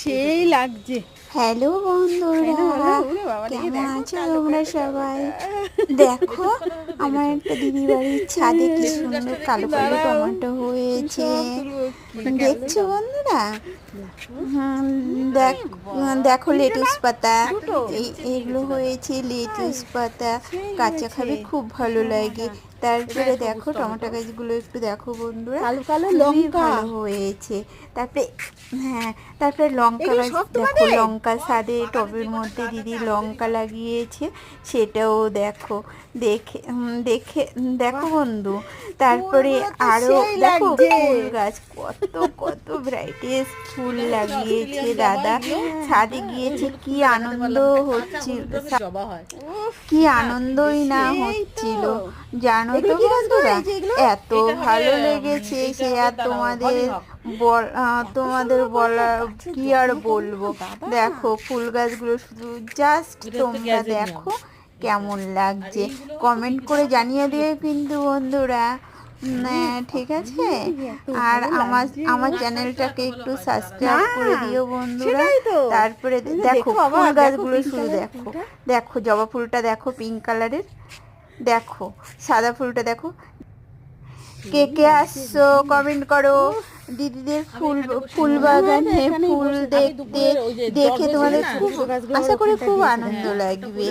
সেই লাগছে। হ্যালো বন্ধুরা, কেমন আছো তোমরা সবাই? দেখো আমার একটা দিদি বাড়ির ছাদে কি সুন্দর কালো কালো টমেটো হয়েছে, দেখছো বন্ধুরা? দেখ, দেখো লেটুস পাতা, এগুলো হয়েছে লেটুস পাতা, কাঁচা খাবে খুব ভালো লাগে। তারপরে দেখো টমেটো গাছগুলো একটু দেখো বন্ধুরা, কালো কালো খুবই লঙ্কা ভালো হয়েছে। তারপরে হ্যাঁ, তারপরে লঙ্কা গাছ দেখো, লঙ্কা ছাদে টবের মধ্যে দিদি লঙ্কা লাগিয়েছে, সেটাও দেখো। দেখে দেখে দেখো বন্ধু। তারপরে আরো দেখো ফুল গাছ, কত কত ভ্যারাইটিস ফুল লাগিয়েছে দাদা। ছাদে গিয়েছে কি আনন্দ হচ্ছিল, কি আনন্দই না হচ্ছিল জানো তো বন্ধুরা। এত ভালো লেগেছে সে আর তোমাদের বলা কি আর বলবো। দেখো ফুল গাছগুলো শুধু জাস্ট তোমরা দেখো কেমন লাগছে, কমেন্ট করে জানিয়ে দিও কিন্তু বন্ধুরা। ঠিক আছে, আর আমার চ্যানেলটাকে একটু সাবস্ক্রাইব করে দিও বন্ধুরা। তারপরে দেখো ফুল গাছগুলো শুধু দেখো, দেখো জবা ফুলটা দেখো পিঙ্ক কালারের, দেখো সাদা ফুলটা দেখো। কে কে আসছো কমেন্ট করো। দিদিদের ফুল বাগানে ফুল দেখতে দেখে তোমাদের খুব আশা করি খুব আনন্দ লাগবে।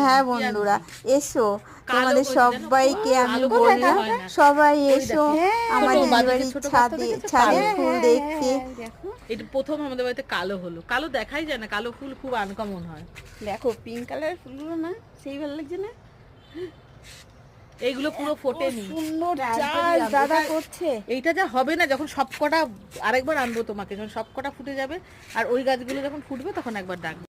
হ্যাঁ বন্ধুরা এসো, তোমাদের সবাইকে আমি বললাম সবাই এসো আমার দিদি বাড়ির ছাদে ফুল দেখতে। এটা প্রথম আমাদের বাড়িতে কালো হলো, কালো দেখাই যায় না, কালো ফুল খুব আনকমন হয়। দেখো পিঙ্ক কালারের ফুলগুলো না সেই ভালো লাগছে না? এইগুলো পুরো ফোটেনি, সুন্দর চাষ দাদা করছে। এইটা যা হবে না, যখন সবকটা আরেকবার আনবো তোমাকে, যখন সবকটা ফুটে যাবে আর ওই গাছগুলো যখন ফুটবে তখন একবার ডাকবো।